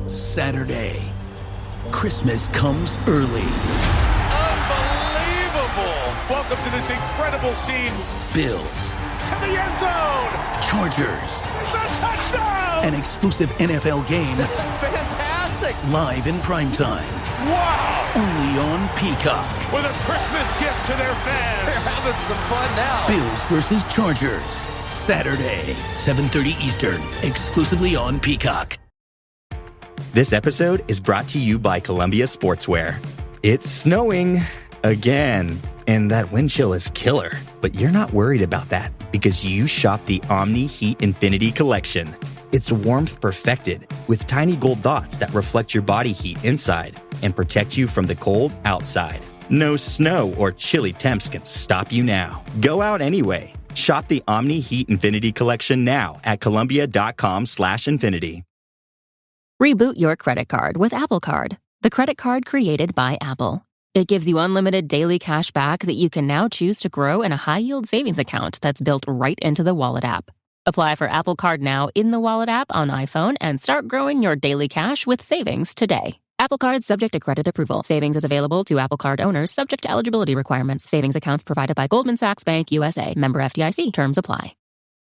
Saturday. Christmas comes early. Unbelievable! Welcome to this incredible scene. Bills. To the end zone! Chargers. It's a touchdown! An exclusive NFL game. That's fantastic! Live in primetime. Wow! Only on Peacock. With a Christmas gift to their fans. They're having some fun now. Bills versus Chargers. Saturday, 7:30 Eastern. Exclusively on Peacock. This episode is brought to you by Columbia Sportswear. It's snowing again, and that wind chill is killer. But you're not worried about that because you shop the Omni Heat Infinity Collection. It's warmth perfected with tiny gold dots that reflect your body heat inside and protect you from the cold outside. No snow or chilly temps can stop you now. Go out anyway. Shop the Omni Heat Infinity Collection now at Columbia.com/infinity. Reboot your credit card with Apple Card, the credit card created by Apple. It gives you unlimited daily cash back that you can now choose to grow in a high-yield savings account that's built right into the Wallet app. Apply for Apple Card now in the Wallet app on iPhone and start growing your daily cash with savings today. Apple Card subject to credit approval. Savings is available to Apple Card owners subject to eligibility requirements. Savings accounts provided by Goldman Sachs Bank USA. Member FDIC. Terms apply.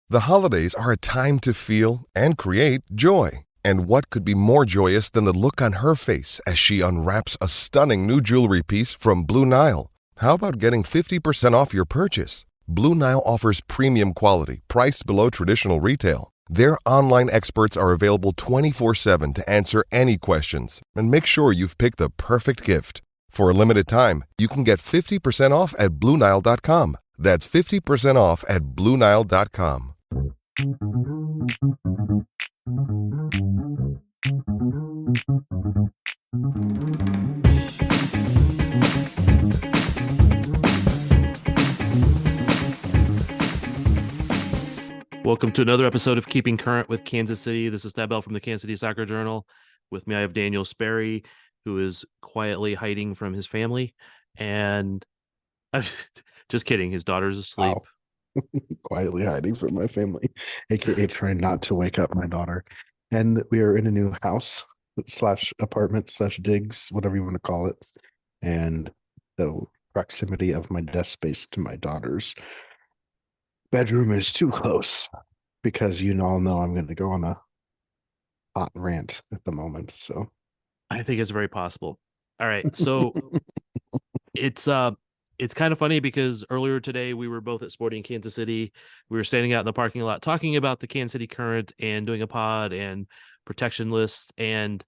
The holidays are a time to feel and create joy. And what could be more joyous than the look on her face as she unwraps a stunning new jewelry piece from Blue Nile? How about getting 50% off your purchase? Blue Nile offers premium quality, priced below traditional retail. Their online experts are available 24/7 to answer any questions and make sure you've picked the perfect gift. For a limited time, you can get 50% off at BlueNile.com. That's 50% off at BlueNile.com. Welcome to another episode of Keeping Current with Kansas City. This is Thad Bell from the Kansas City Soccer Journal. With me, I have Daniel Sperry, who is quietly hiding from his family. And just kidding, his daughter's asleep. Wow. Quietly hiding from my family, aka trying not to wake up my daughter. And we are in a new house / apartment / digs, whatever you want to call it. And the proximity of my desk space to my daughter's bedroom is too close because you all know I'm going to go on a hot rant at the moment. So I think it's very possible. All right. So it's kind of funny because earlier today we were both at Sporting Kansas City. We were standing out in the parking lot talking about the Kansas City Current and doing a pod and protection lists. And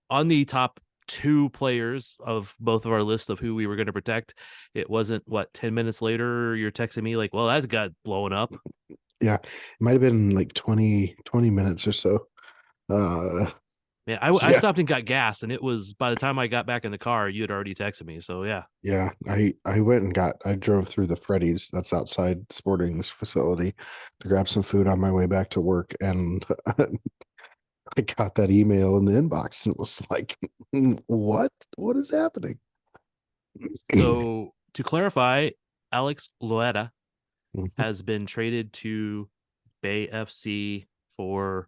on the top 2 players of both of our list of who we were going to protect, it wasn't 10 minutes later you're texting me like, well, that got blown up. Yeah, it might have been like 20 minutes or so. Man, I stopped and got gas, and it was by the time I got back in the car, you had already texted me. So yeah. I went and I drove through the Freddy's that's outside Sporting's facility to grab some food on my way back to work, and I got that email in the inbox, and it was like, what is happening? So to clarify, Alex Loera has been traded to Bay FC for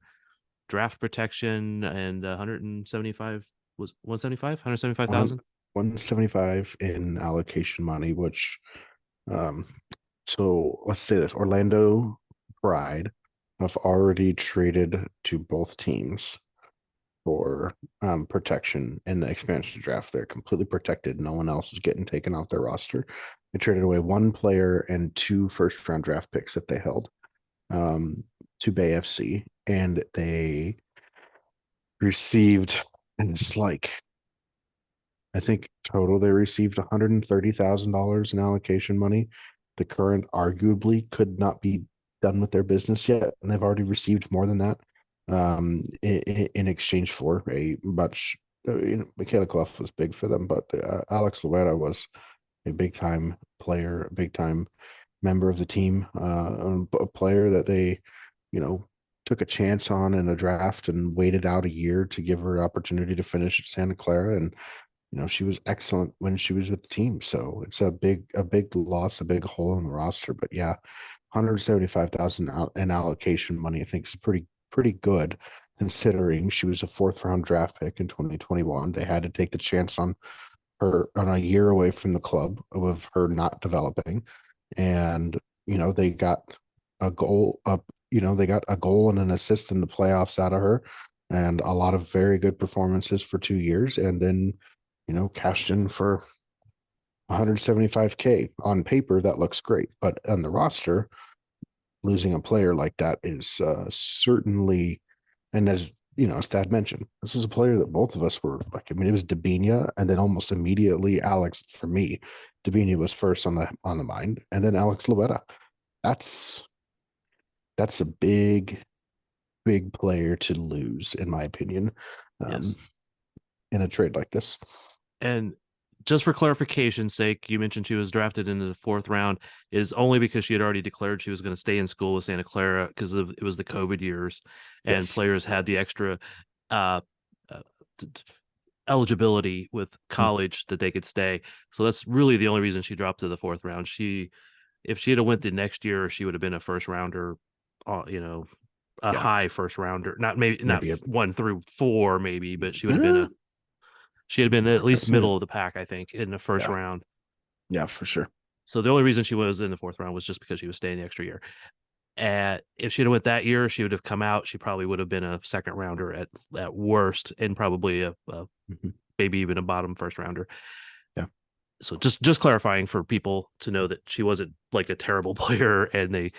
draft protection and 175,000 175 in allocation money, which so let's say this: Orlando Pride have already traded to both teams for protection in the expansion draft. They're completely protected. No one else is getting taken off their roster. They traded away 1 player and 2 first-round draft picks that they held to Bay FC, and they received, and it's like, I think total they received $130,000 in allocation money. The Current arguably could not be done with their business yet, and they've already received more than that in exchange for a much. Michaela Clough was big for them, but Alex Loera was a big-time player, a big-time member of the team, a player that they, took a chance on in a draft and waited out a year to give her opportunity to finish at Santa Clara. And, she was excellent when she was with the team. So it's a big loss, a big hole in the roster. But yeah, 175,000 in allocation money, I think is pretty good. considering she was a 4th-round draft pick in 2021. They had to take the chance on her on a year away from the club of her not developing. And, they got a goal up, they got a goal and an assist in the playoffs out of her and a lot of very good performances for 2 years. And then, cashed in for 175K on paper. That looks great. But on the roster, losing a player like that is certainly, and as Thad mentioned, this is a player that both of us were like. I mean, it was Dabinia, and then almost immediately Alex. For me, Dabinia was first on the mind, and then Alex Loera. That's a big player to lose, in my opinion, Yes. in a trade like this. And just for clarification's sake, you mentioned she was drafted into the 4th round is only because she had already declared she was going to stay in school with Santa Clara because it was the COVID years, and Yes. players had the extra uh, uh, eligibility with college that they could stay. So that's really the only reason she dropped to the 4th round. If she had went the next year, she would have been a first rounder, high first rounder, not 1 through 4, maybe, but she would have been she had been at least middle of the pack, I think, in the first round. Yeah, for sure. So the only reason she was in the 4th round was just because she was staying the extra year. If she'd have went that year, she would have come out. She probably would have been a second rounder at worst, and probably a maybe even a bottom first rounder. Yeah. So just clarifying for people to know that she wasn't like a terrible player, and they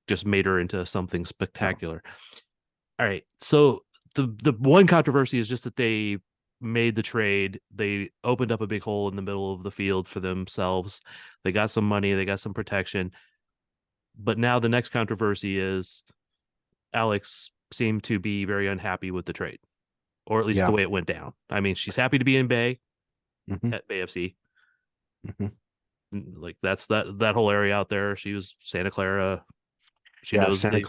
just made her into something spectacular. All right. So the one controversy is just that they made the trade. They opened up a big hole in the middle of the field for themselves. They got some money, they got some protection. But now the next controversy is Alex seemed to be very unhappy with the trade, or at least the way it went down. I mean, she's happy to be in Bay at Bay FC. Like that's that whole area out there. She was Santa Clara. She knows Santa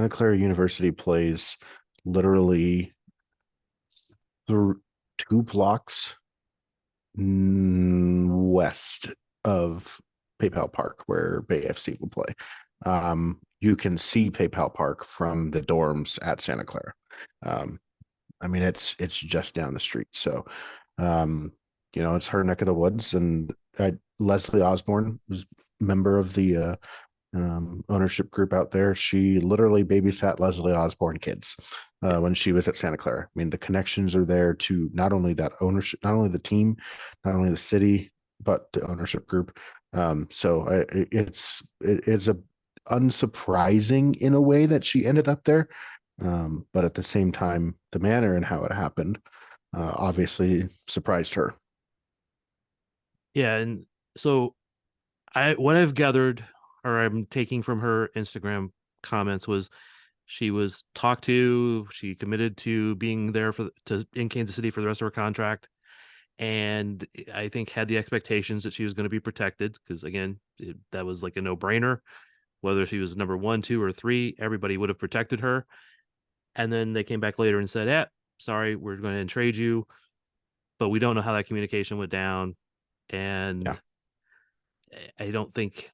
Clara University plays literally 2 blocks west of PayPal Park, where Bay FC will play. You can see PayPal Park from the dorms at Santa Clara. I mean, it's just down the street. So, it's her neck of the woods. And Leslie Osborne was a member of the ownership group out there. She literally babysat Leslie Osborne kids when she was at Santa Clara. I mean, the connections are there to not only that ownership, not only the team, not only the city, but the ownership group. So it's a unsurprising in a way that she ended up there. But at the same time, the manner and how it happened obviously surprised her. Yeah, and so what I've gathered, or I'm taking from her Instagram comments, was she was talked to, she committed to being there in Kansas City for the rest of her contract, and I think had the expectations that she was going to be protected, because again, that was like a no-brainer. Whether she was number 1, 2, or 3, everybody would have protected her. And then they came back later and said, sorry, we're going to trade you, but we don't know how that communication went down. And I don't think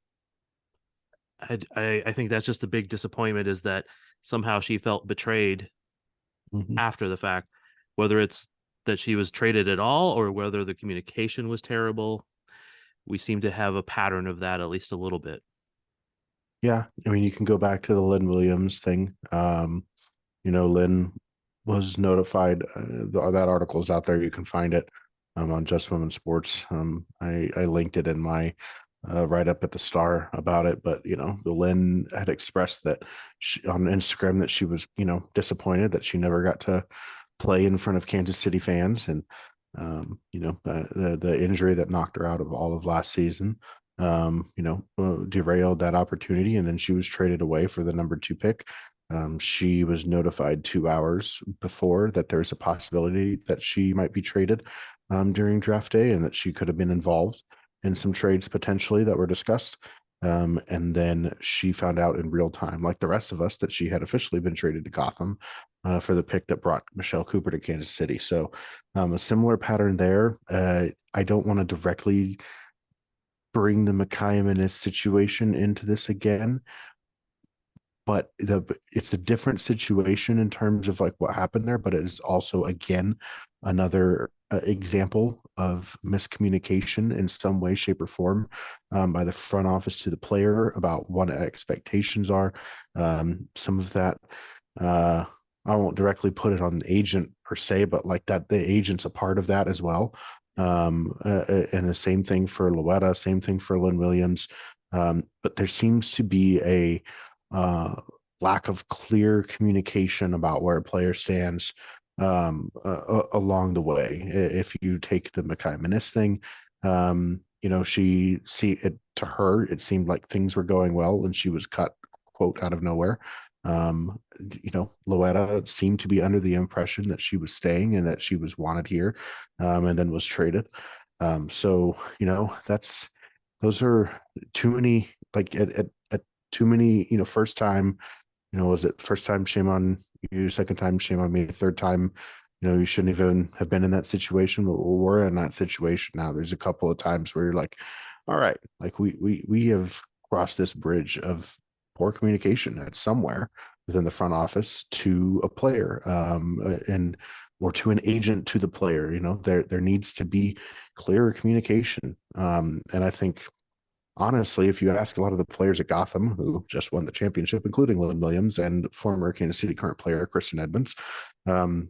I think that's just the big disappointment, is that somehow she felt betrayed after the fact, whether it's that she was traded at all or whether the communication was terrible. We seem to have a pattern of that, at least a little bit. Yeah. I mean, you can go back to the Lynn Williams thing. Lynn was notified. That article is out there. You can find it on Just Women's Sports. I linked it in my write up at the Star about it. But, Lynn had expressed that on Instagram that she was, disappointed that she never got to play in front of Kansas City fans. And, the injury that knocked her out of all of last season, derailed that opportunity. And then she was traded away for the number 2 pick. She was notified 2 hours before that there's a possibility that she might be traded during draft day, and that she could have been involved in some trades potentially that were discussed. And then she found out in real time, like the rest of us, that she had officially been traded to Gotham for the pick that brought Michelle Cooper to Kansas City. So a similar pattern there. I don't want to directly bring the Mikhaim and his situation into this again, but it's a different situation in terms of like what happened there, but it is also again another example of miscommunication in some way, shape, or form by the front office to the player about what expectations are. Some of that, I won't directly put it on the agent per se, but like that the agent's a part of that as well. And the same thing for Loera, same thing for Lynn Williams. But there seems to be a lack of clear communication about where a player stands along the way. If you take the Makai Menis thing, to her, it seemed like things were going well and she was cut, quote, out of nowhere. Loera seemed to be under the impression that she was staying and that she was wanted here, and then was traded. Those are too many, like at too many, first time, was it first time, shame on you, second time, shame on me, third time, you shouldn't even have been in that situation, but we're in that situation now. There's a couple of times where you're like, all right, like we have crossed this bridge of poor communication at somewhere within the front office to a player, or to an agent to the player. There needs to be clearer communication. And I think, honestly, if you ask a lot of the players at Gotham who just won the championship, including Lynn Williams and former Kansas City current player Kristen Edmonds, all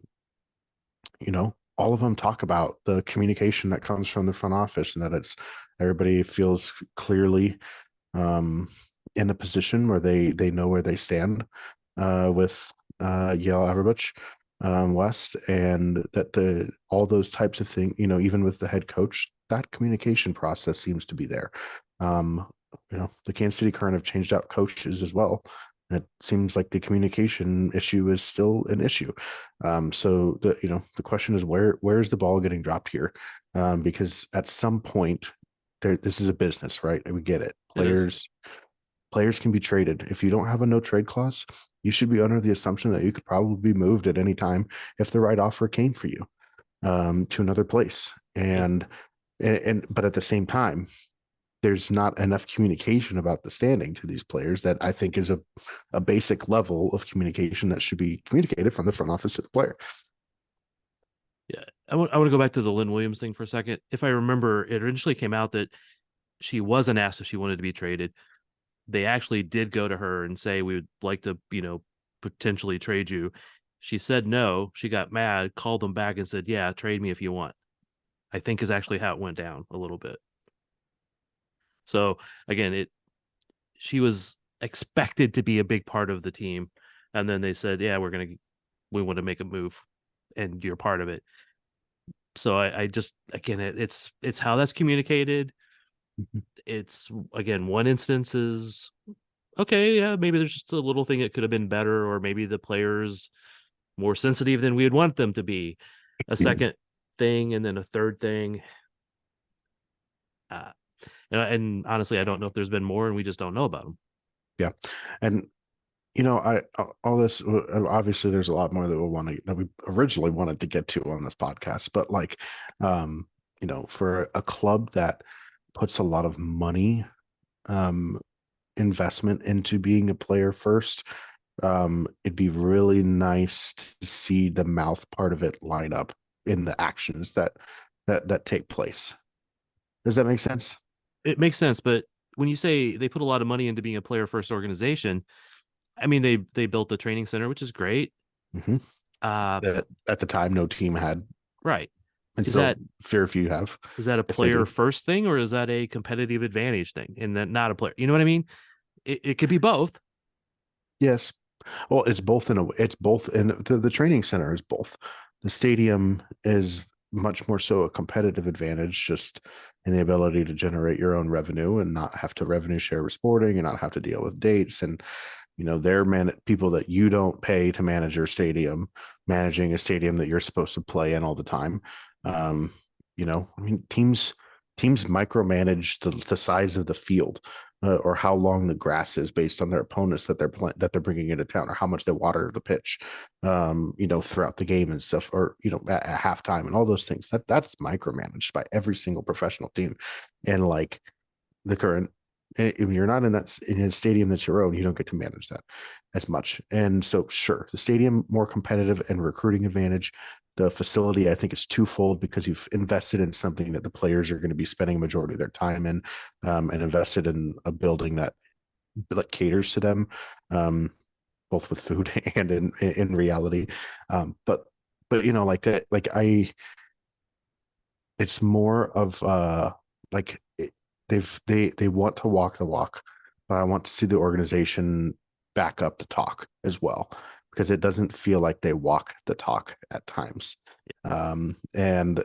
of them talk about the communication that comes from the front office and that everybody feels clearly in a position where they know where they stand with Yale Averbuch West, and that all those types of things, even with the head coach, that communication process seems to be there. The Kansas City Current have changed out coaches as well. And it seems like the communication issue is still an issue. So the question is where's the ball getting dropped here? Because at some point, this is a business, right? We get it. Players can be traded. If you don't have a no trade clause, you should be under the assumption that you could probably be moved at any time if the right offer came for you to another place. But at the same time, there's not enough communication about the standing to these players that I think is a basic level of communication that should be communicated from the front office to the player. Yeah, I want to go back to the Lynn Williams thing for a second. If I remember, it initially came out that she wasn't asked if she wanted to be traded. They actually did go to her and say, we would like to, potentially trade you. She said no. She got mad, called them back and said, yeah, trade me if you want. I think is actually how it went down a little bit. So again, she was expected to be a big part of the team. And then they said, yeah, we want to make a move and you're part of it. So I just, again, it's how that's communicated. Mm-hmm. It's, again, one instance is okay. Yeah, maybe there's just a little thing that could have been better, or maybe the players more sensitive than we would want them to be. A second thing, and then a third thing. And honestly, I don't know if there's been more, and we just don't know about them. Yeah, and all this, obviously there's a lot more that we originally wanted to get to on this podcast, but for a club that puts a lot of money investment into being a player first, it'd be really nice to see the mouth part of it line up in the actions that take place. Does that make sense? It makes sense, but when you say they put a lot of money into being a player first organization, I mean, they built the training center, which is great. Mm-hmm. At the time, no team had. Right. And so fear if you have. Is that a player first thing, or is that a competitive advantage thing? And then not a player. You know what I mean? It could be both. Yes. Well, it's both it's both, and the training center is both. The stadium is much more so a competitive advantage, just in the ability to generate your own revenue and not have to revenue share with sporting and not have to deal with dates. And they're people that you don't pay to manage your stadium, managing a stadium that you're supposed to play in all the time. Teams micromanage the size of the field, or how long the grass is based on their opponents that they're bringing into town, or how much they water the pitch, throughout the game and stuff, or at halftime and all those things. That's micromanaged by every single professional team, and like the Current If you're not in a stadium that's your own, you don't get to manage that as much. And so, sure, the stadium more competitive and recruiting advantage. The facility, I think, is twofold because you've invested in something that the players are going to be spending a majority of their time in, and invested in a building that caters to them, both with food and in reality. But like that, it's more of like it, they want to walk the walk, but I want to see the organization back up the talk as well, because it doesn't feel like they walk the talk at times. And they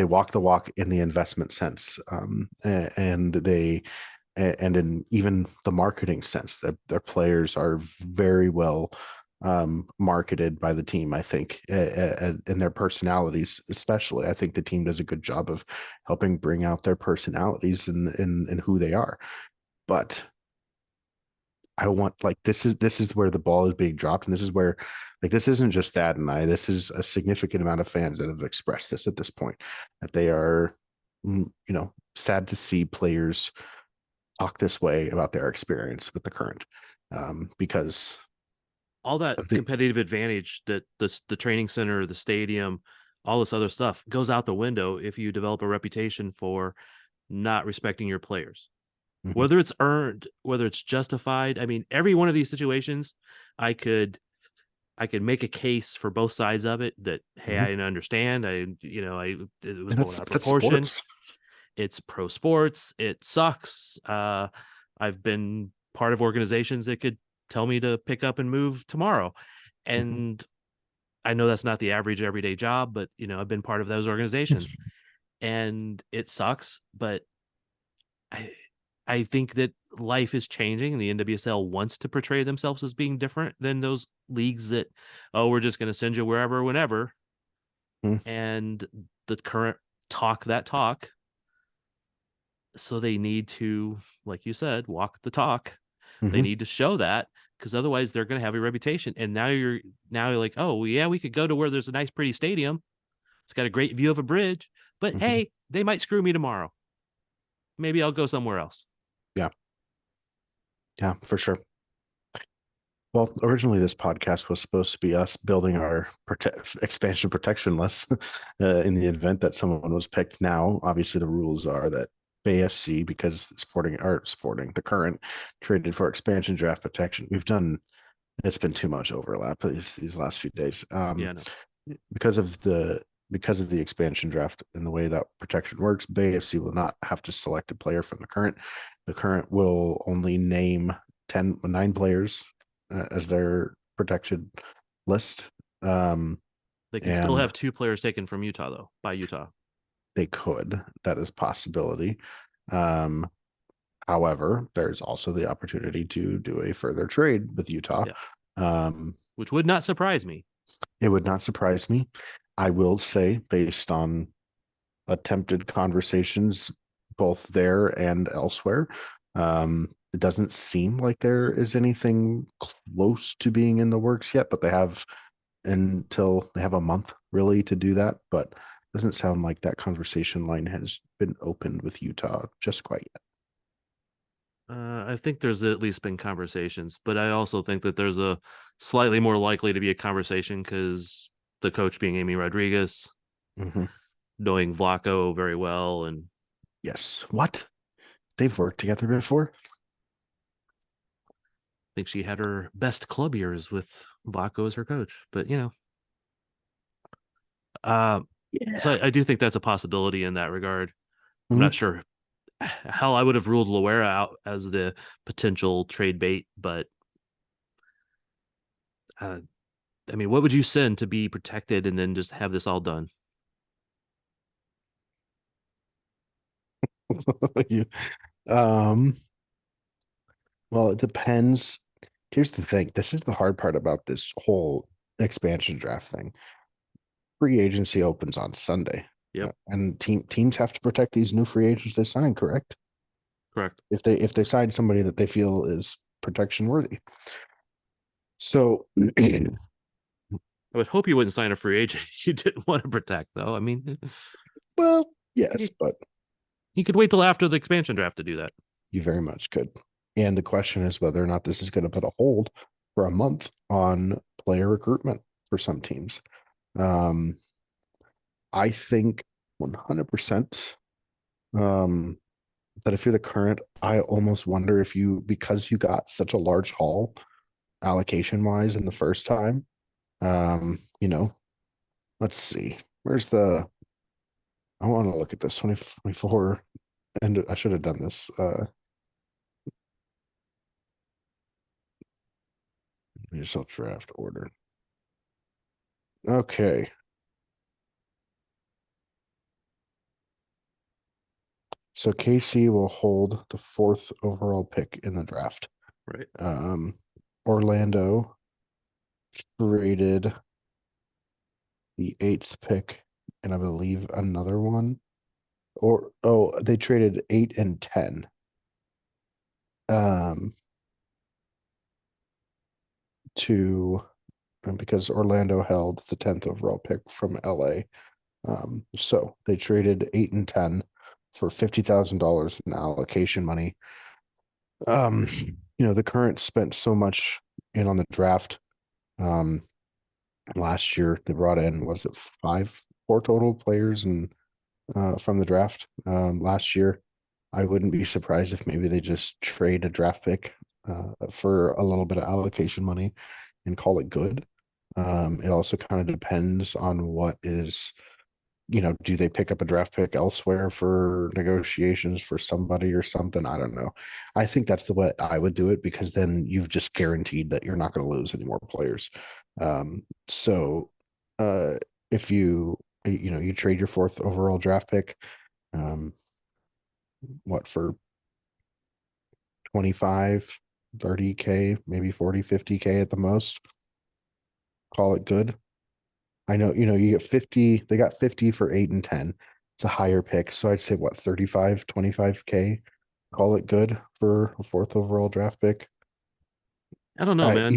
walk the walk in the investment sense, and in even the marketing sense, that their players are very well marketed by the team. I think in their personalities, especially, I think the team does a good job of helping bring out their personalities and who they are. But I want, this is where the ball is being dropped, and this is where, this isn't just Thad and I. This is a significant amount of fans that have expressed this at this point, that they are, sad to see players talk this way about their experience with the current, because all that competitive advantage that the training center, the stadium, all this other stuff goes out the window if you develop a reputation for not respecting your players. Mm-hmm. Whether it's earned, whether it's justified. I mean, every one of these situations, I could make a case for both sides of it, that, hey, mm-hmm. I understand. It was blown out of proportion. It's pro sports. It sucks. I've been part of organizations that could tell me to pick up and move tomorrow. And I know that's not the average everyday job, but I've been part of those organizations and it sucks. But I think that life is changing, and the NWSL wants to portray themselves as being different than those leagues that, we're just going to send you wherever, whenever. And the current talk that talk. So they need to, like you said, walk the talk. They need to show that, because otherwise they're going to have a reputation. And now you're like, oh, well, yeah, we could go to where there's a nice, pretty stadium. It's got a great view of a bridge, but hey, they might screw me tomorrow. Maybe I'll go somewhere else. Yeah, for sure. Well, originally this podcast was supposed to be us building our expansion protection list in the event that someone was picked. Now, obviously, the rules are that AFC, because Sporting, the current, traded for expansion draft protection. It's been too much overlap these last few days. Because of the expansion draft and the way that protection works, AFC will not have to select a player from the current. The current will only name 9 players as their protected list. They can still have 2 players taken from Utah, though, by Utah. They could. That is a possibility. However, there's also the opportunity to do a further trade with Utah. Which would not surprise me. It would not surprise me. I will say, based on attempted conversations both there and elsewhere, it doesn't seem like there is anything close to being in the works yet, but they have until they have a month really to do that. But doesn't sound like that conversation line has been opened with Utah just quite yet. I think there's at least been conversations, but I also think that there's a slightly more likely to be a conversation because the coach being Amy Rodriguez, knowing Vlaco very well. And yes, what? They've worked together before? I think she had her best club years with Vlaco as her coach, but so I do think that's a possibility in that regard. I'm not sure how I would have ruled Loera out as the potential trade bait, but I mean, what would you send to be protected and then just have this all done? Well, it depends. Here's the thing. This is the hard part about this whole expansion draft thing. Free agency opens on Sunday. Yep. And teams have to protect these new free agents they sign, correct? Correct. If they sign somebody that they feel is protection worthy. So I would hope you wouldn't sign a free agent you didn't want to protect, though. I mean, well, yes, but He could wait till after the expansion draft to do that. You very much could. And the question is whether or not this is going to put a hold for a month on player recruitment for some teams. I think 100% that if you're the Current, I almost wonder if you, because you got such a large haul allocation wise in the first time, let's see, I want to look at this 2024, and I should have done this. Yourself draft order. Okay. So KC will hold the 4th overall pick in the draft. Right. Orlando traded the 8th pick, and I believe another one. They traded 8 and 10. Because Orlando held the 10th overall pick from LA. So they traded 8 and 10 for $50,000 in allocation money. The Current spent so much in on the draft. Last year they brought in, was it 4 total players and from the draft last year. I wouldn't be surprised if maybe they just trade a draft pick for a little bit of allocation money and call it good. It also kind of depends on what is, do they pick up a draft pick elsewhere for negotiations for somebody or something? I don't know. I think that's the way I would do it, because then you've just guaranteed that you're not going to lose any more players. If you trade your 4th overall draft pick, for 25, 30K, maybe 40, 50K at the most, call it good. I know, you get 50, they got 50 for 8 and 10. It's a higher pick. So I'd say 35, 25K, call it good for a 4th overall draft pick. I don't know, man.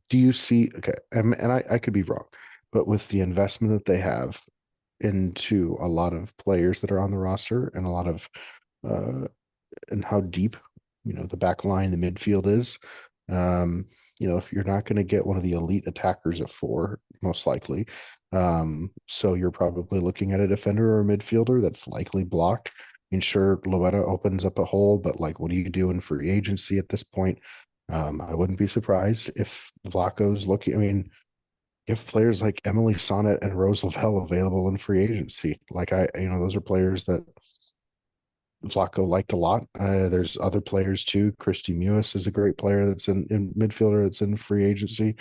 Do you see, okay, and I could be wrong, but with the investment that they have into a lot of players that are on the roster and a lot of, and how deep, the back line, the midfield is, if you're not going to get one of the elite attackers at 4, most likely. So you're probably looking at a defender or a midfielder that's likely blocked. I mean, sure, Loera opens up a hole, but what do you do in free agency at this point? I wouldn't be surprised if Vlaco's looking. I mean, you have players like Emily Sonnet and Rose Lavelle available in free agency. Those are players that Vlaco liked a lot. There's other players too. Christy Mewis is a great player that's in midfielder that's in free agency.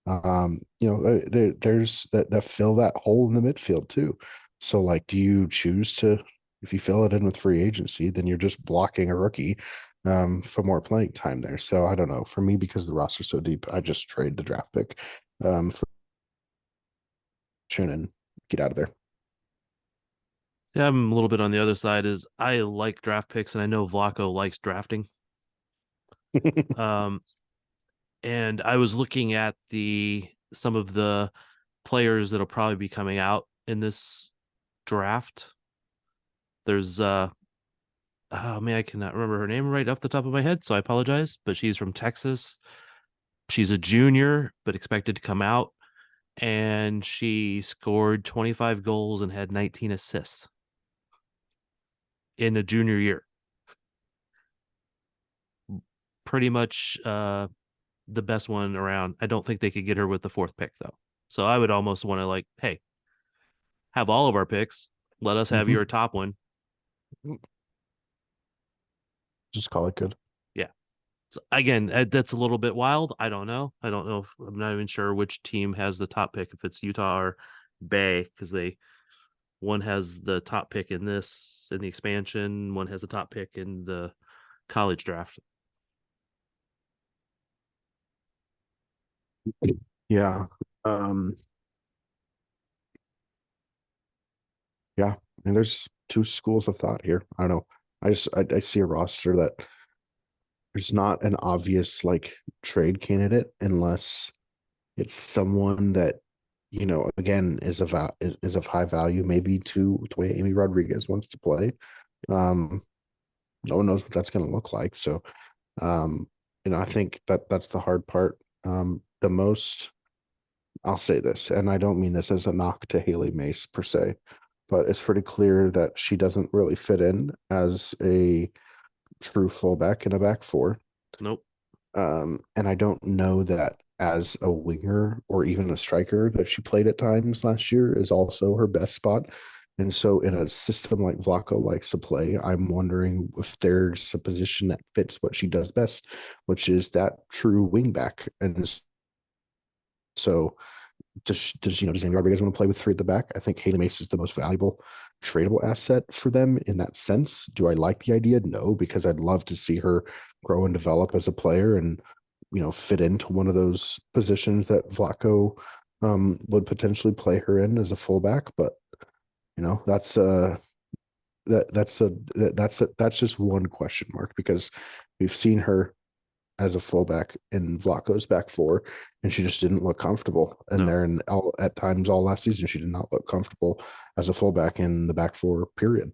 There's that fill that hole in the midfield too. So do you choose to, if you fill it in with free agency, then you're just blocking a rookie for more playing time there. So I don't know. For me, because the roster's so deep, I just trade the draft pick for and get out of there. See, I'm a little bit on the other side. Is I like draft picks, and I know Vlaco likes drafting. And I was looking at some of the players that'll probably be coming out in this draft. There's oh man, I cannot remember her name right off the top of my head, so I apologize. But she's from Texas. She's a junior, but expected to come out, and she scored 25 goals and had 19 assists in a junior year. Pretty much the best one around. I don't think they could get her with the 4th pick though. So I would almost want to hey, have all of our picks. Let us have your top one. Just call it good. Yeah. So again, that's a little bit wild. I don't know. If I'm not even sure which team has the top pick, if it's Utah or Bay, because one has the top pick in the expansion, one has a top pick in the college draft. Yeah. Yeah. And there's 2 schools of thought here. I don't know. I see a roster that there's not an obvious trade candidate unless it's someone that, again, is of high value, maybe to the way Amy Rodriguez wants to play. No one knows what that's going to look like. So, I think that's the hard part. The most, I'll say this, and I don't mean this as a knock to Haley Mace per se, but it's pretty clear that she doesn't really fit in as a true fullback in a back four. Nope. And I don't know that as a winger or even a striker that she played at times last year is also her best spot. And so in a system like Vlaco likes to play, I'm wondering if there's a position that fits what she does best, which is that true wing back. And so does Amy Rodriguez want to play with three at the back? I think Haley Mace is the most valuable tradable asset for them in that sense. Do I like the idea? No, because I'd love to see her grow and develop as a player and fit into one of those positions that Vlaco would potentially play her in as a fullback. But that's that's just one question mark because we've seen her as a fullback in Vlaco's back four, and she just didn't look comfortable. And No. there, and at times all last season, she did not look comfortable as a fullback in the back four. Period.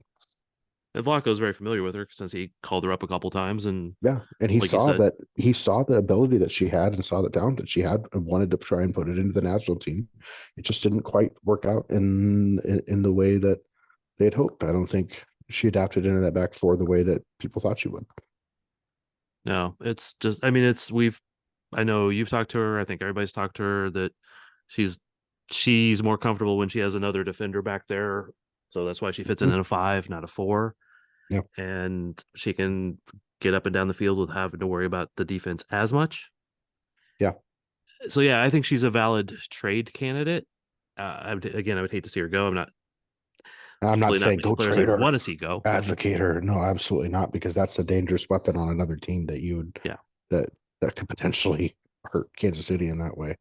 And Vlaco's very familiar with her since he called her up a couple times, and Yeah, and like you said, he saw the ability that she had and saw the talent that she had and wanted to try and put it into the national team. It just didn't quite work out in the way that they had hoped. I don't think she adapted into that back four the way that people thought she would. no, it's just. I mean, I know you've talked to her. I think everybody's talked to her that she's more comfortable when she has another defender back there. So that's why she fits in Mhm. a 5, not a 4. Yeah. And she can get up and down the field without having to worry about the defense as much. Yeah. So yeah, I think she's a valid trade candidate. I would hate to see her go. I'm not Probably not saying many go players I'd trade her, want to see go. advocate her. No, absolutely not, because that's a dangerous weapon on another team that you would Yeah. that could potentially hurt Kansas City in that way.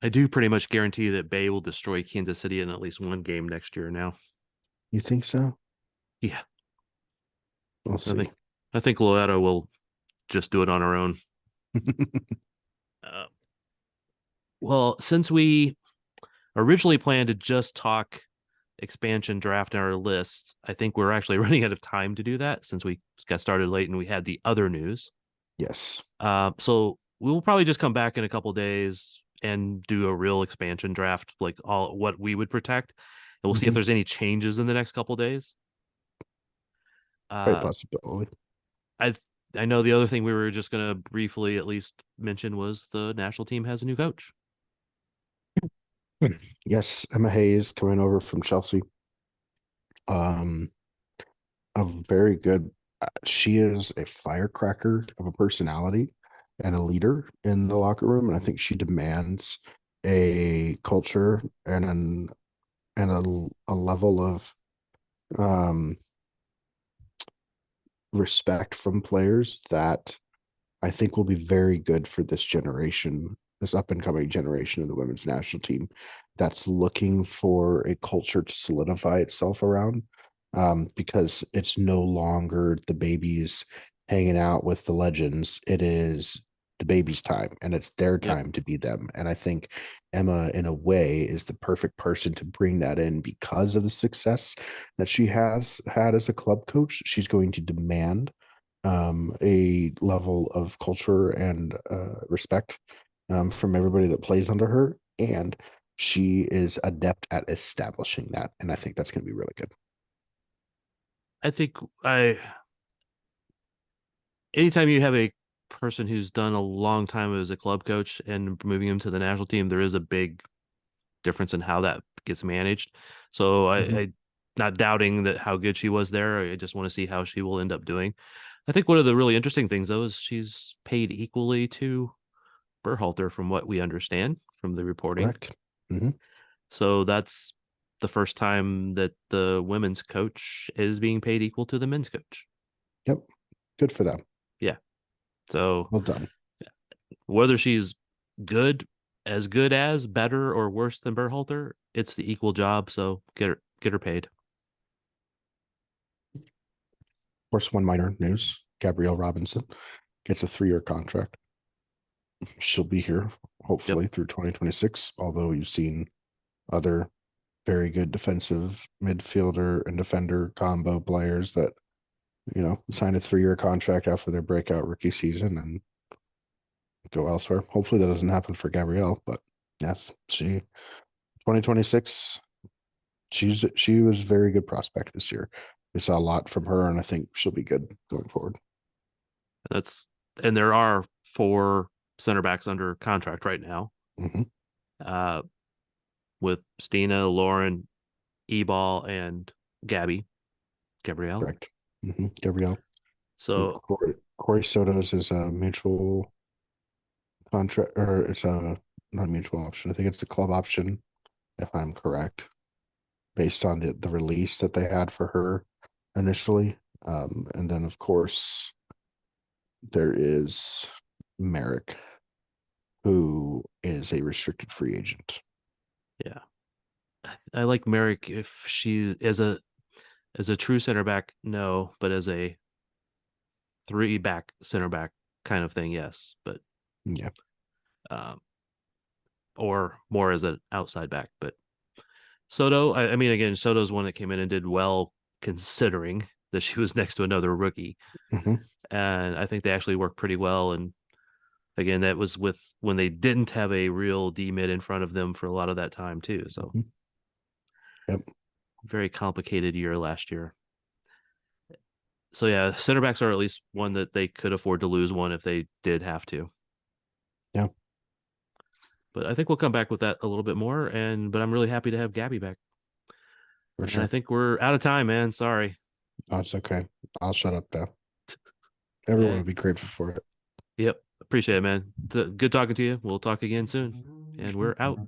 I do pretty much guarantee that Bay will destroy Kansas City in at least one game next year now. You think so? Yeah. We'll I see. think I think Loera will just do it on her own. Uh, well, since we originally planned to just talk expansion draft in our list, I think we're actually running out of time to do that since we got started late and we had the other news. Yes. So we will probably just come back in a couple days and do a real expansion draft, like all what we would protect, and we'll see if there's any changes in the next couple days. Great Uh, possibility. I I know the other thing we were just gonna briefly at least mention was the national team has a new coach. Yes, Emma Hayes coming over from Chelsea. Um, a very good. She is a firecracker of a personality and a leader in the locker room, and I think she demands a culture and a level of um respect from players that I think will be very good for this generation, this up and coming generation of the women's national team that's looking for a culture to solidify itself around. Because it's no longer the babies hanging out with the legends. It is the baby's time and it's their Yep. time to be them. And I think Emma, in a way, is the perfect person to bring that in because of the success that she has had as a club coach. She's going to demand a level of culture and respect from everybody that plays under her. And she is adept at establishing that. And I think that's going to be really good. I think anytime you have a person who's done a long time as a club coach and moving him to the national team, there is a big difference in how that gets managed. So I not doubting that how good she was there. I just want to see how she will end up doing. I think one of the really interesting things though is she's paid equally to Berhalter from what we understand from the reporting. Correct. Mm-hmm. So that's the first time that the women's coach is being paid equal to the men's coach. Yep. Good for them. Yeah. So Well done. whether she's good, as good as, better, or worse than Berhalter, it's the equal job. So get her paid. Of course, one minor news: Gabrielle Robinson gets a 3-year contract. She'll be here hopefully through 2026. Although you've seen other very good defensive midfielder and defender combo players that, signed a 3-year contract after their breakout rookie season and go elsewhere. Hopefully that doesn't happen for Gabrielle, but yes, 2026, she was a very good prospect this year. We saw a lot from her, and I think she'll be good going forward. And there are 4 center backs under contract right now. Mm-hmm. With Stina, Lauren, Ebal, and Gabrielle. Correct. Mm-hmm. Gabrielle. So Corey Soto's is a mutual contract, or it's not a mutual option. I think it's the club option, if I'm correct, based on the release that they had for her initially. And then of course there is Merrick, who is a restricted free agent. Yeah, I like Merrick if she's as a true center back, no, but as a 3-back center back kind of thing, yes. But yeah, or more as an outside back. But Soto, I mean, again, Soto's one that came in and did well considering that she was next to another rookie, and I think they actually worked pretty well. And again, that was with when they didn't have a real D mid in front of them for a lot of that time too. So, yep, very complicated year last year. So yeah, center backs are at least one that they could afford to lose one if they did have to. Yeah. But I think we'll come back with that a little bit more. But I'm really happy to have Gabby back. For sure. I think we're out of time, man. Sorry. Oh, it's okay. I'll shut up now. Everyone will be grateful for it. Yep. Appreciate it, man. Good talking to you. We'll talk again soon. And we're out.